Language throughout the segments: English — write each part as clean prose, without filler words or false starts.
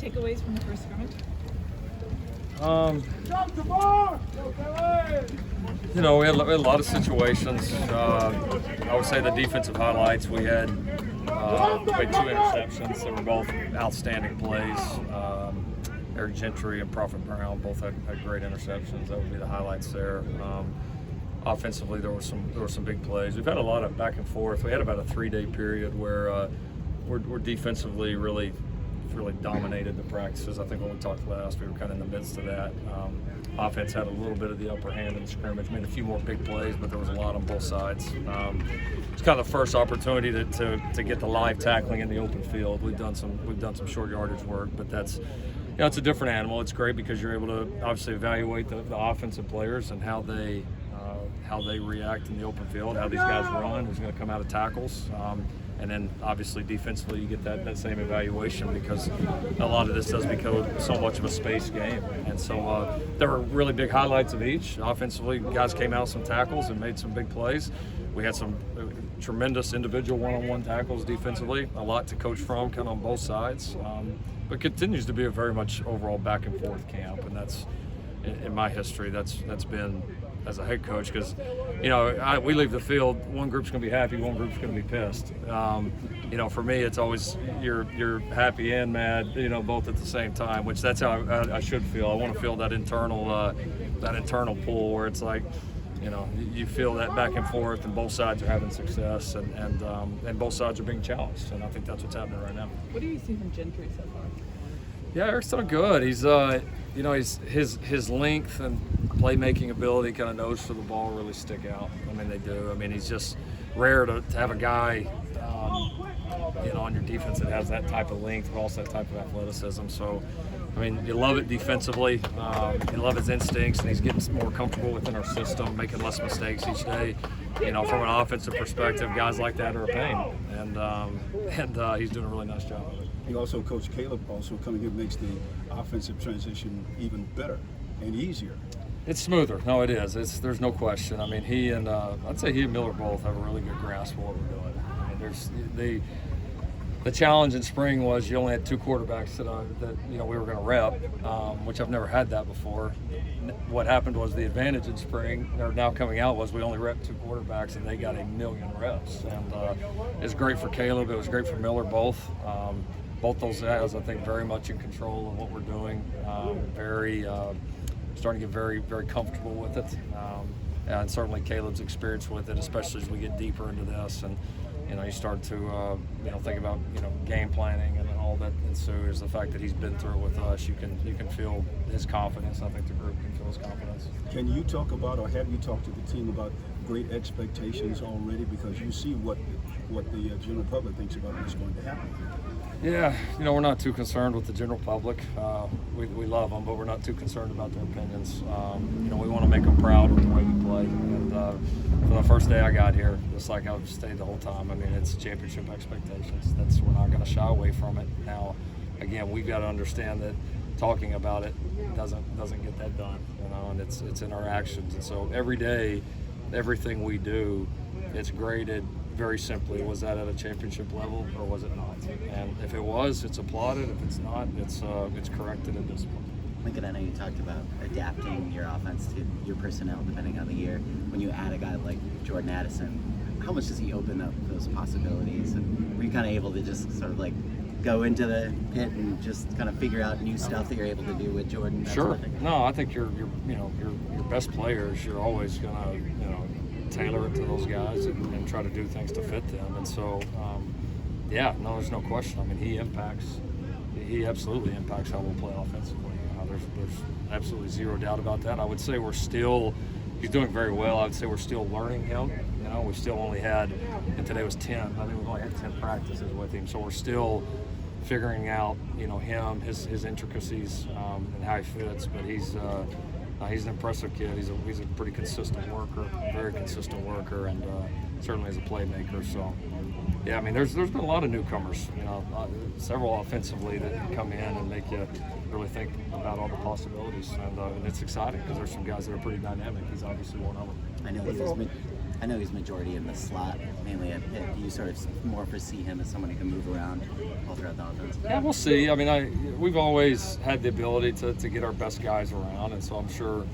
takeaways from the first scrimmage? We had a lot of situations. I would say the defensive highlights, we had 2 interceptions that were both outstanding plays. Eric Gentry and Prophet Brown both had great interceptions. That would be the highlights there. Offensively, there were some big plays. We've had a lot of back and forth. We had about a 3-day period where we're defensively really dominated the practices. I think when we talked last, we were kind of in the midst of that. Offense had a little bit of the upper hand in the scrimmage, made a few more big plays, but there was a lot on both sides. It's kind of the first opportunity to get the live tackling in the open field. We've done some short yardage work, but that's it's a different animal. It's great because you're able to obviously evaluate the offensive players and how they react in the open field, how these guys run, who's going to come out of tackles. And then obviously defensively you get that same evaluation because a lot of this does become so much of a space game. And so there were really big highlights of each. Offensively, guys came out some tackles and made some big plays. We had some tremendous individual one-on-one tackles defensively, a lot to coach from kind of on both sides. But continues to be a very much overall back and forth camp, and that's in my history that's been as a head coach, because we leave the field, one group's going to be happy, one group's going to be pissed. For me, it's always you're happy and mad, both at the same time, which that's how I should feel. I want to feel that internal pull where it's like, you feel that back and forth, and both sides are having success, and both sides are being challenged, and I think that's what's happening right now. What do you see from Gentry so far? Yeah, Eric's done good. He's his length and playmaking ability kind of knows for the ball really stick out. I mean, they do. I mean, he's just rare to have a guy, on your defense that has that type of length, but also that type of athleticism. So, I mean, you love it defensively. You love his instincts, and he's getting more comfortable within our system, making less mistakes each day. From an offensive perspective, guys like that are a pain, and he's doing a really nice job of it. You also, Coach Caleb, also coming here makes the offensive transition even better and easier. It's smoother. No, it is. There's no question. I mean, I'd say he and Miller both have a really good grasp of what we're doing. I mean, the challenge in spring was you only had 2 quarterbacks that we were going to rep, which I've never had that before. What happened was the advantage in spring, or now coming out, was we only rep 2 quarterbacks, and they got 1,000,000 reps. And it's great for Caleb. It was great for Miller, both. Both those guys, I think, very much in control of what we're doing. Starting to get very, very comfortable with it. And certainly Caleb's experience with it, especially as we get deeper into this. And, you start to, think about, game planning and all that ensues. The fact that he's been through it with us, you can feel his confidence. I think the group can feel his confidence. Can you talk about, or have you talked to the team about great expectations already? Because you see what the general public thinks about what's going to happen. Yeah, we're not too concerned with the general public. We love them, but we're not too concerned about their opinions. We want to make them proud with the way we play. And from the first day I got here, just like I've stayed the whole time, I mean, it's championship expectations. We're not going to shy away from it. Now, again, we've got to understand that talking about it doesn't get that done, and it's in our actions. And so every day, everything we do, it's graded very simply. Was that at a championship level, or was it not? And if it was, it's applauded. If it's not, it's corrected and disciplined. Lincoln, I know you talked about adapting your offense to your personnel depending on the year. When you add a guy like Jordan Addison, how much does he open up those possibilities? And were you kind of able to just sort of like go into the pit and just kind of figure out new stuff that you're able to do with Jordan? Sure. No, I think your best players, you're always gonna tailor it to those guys and try to do things to fit them. And so, there's no question. I mean, he absolutely impacts how we'll play offensively. There's absolutely zero doubt about that. I would say he's doing very well. I would say we're still learning him. We still only had, and today was 10. I think we've only had 10 practices with him. So we're still figuring out, him, his intricacies, and how he fits. But he's an impressive kid. He's a pretty consistent worker, very consistent worker, and certainly is a playmaker. So, yeah, I mean, there's been a lot of newcomers, several offensively that come in and make you really think about all the possibilities, and it's exciting because there's some guys that are pretty dynamic. He's obviously one of them. I know he's majority in the slot, mainly at Pitt. Do you sort of more foresee him as someone who can move around all throughout the offense? Yeah, we'll see. I mean, we've always had the ability to get our best guys around, and so I'm sure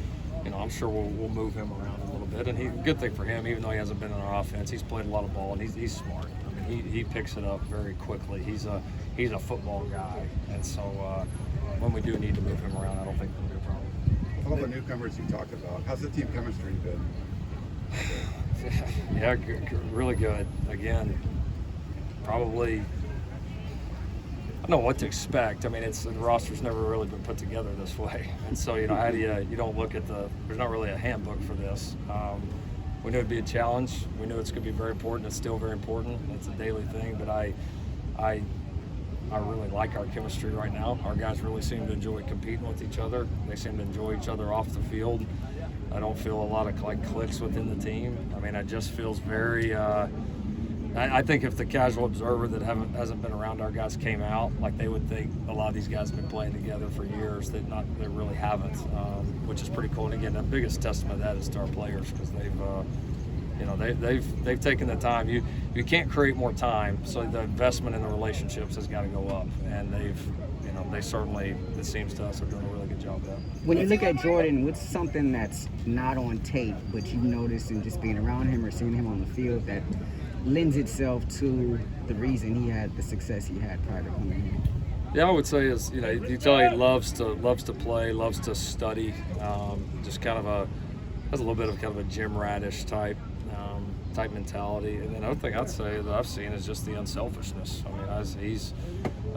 we'll move him around a little bit. And good thing for him, even though he hasn't been in our offense, he's played a lot of ball and he's smart. I mean, he picks it up very quickly. He's a football guy, and so when we do need to move him around, I don't think it'll be a problem. All the newcomers you talked about, how's the team chemistry been? Yeah, really good. Again, probably. I don't know what to expect. I mean, the roster's never really been put together this way, and so how do you don't look at there's not really a handbook for this. We knew it'd be a challenge. We knew it's going to be very important. It's still very important. It's a daily thing, but I really like our chemistry right now. Our guys really seem to enjoy competing with each other. They seem to enjoy each other off the field. I don't feel a lot of clicks within the team. I mean, it just feels very. I think if the casual observer that hasn't been around our guys came out, they would think a lot of these guys have been playing together for years. They really haven't, which is pretty cool. And again, the biggest testament of that is to our players, because they've taken the time. You can't create more time, so the investment in the relationships has got to go up. And they certainly, it seems to us, are doing a really good job of that. When you look at Jordan, what's something that's not on tape, but you noticed in just being around him or seeing him on the field that lends itself to the reason he had the success he had prior to coming here? Yeah, I would say is you tell he loves to play, loves to study, just has a little bit of kind of a gym ratish type mentality. And then another thing I'd say that I've seen is just the unselfishness. I mean,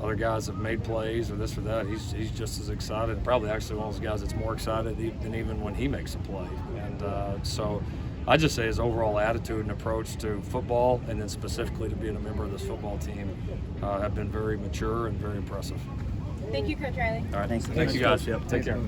other guys have made plays or this or that. He's just as excited, and probably actually one of those guys that's more excited than even when he makes a play. And so I just say his overall attitude and approach to football, and then specifically to being a member of this football team, have been very mature and very impressive. Thank you, Coach Riley. All right, Thanks. thank you guys. Take care.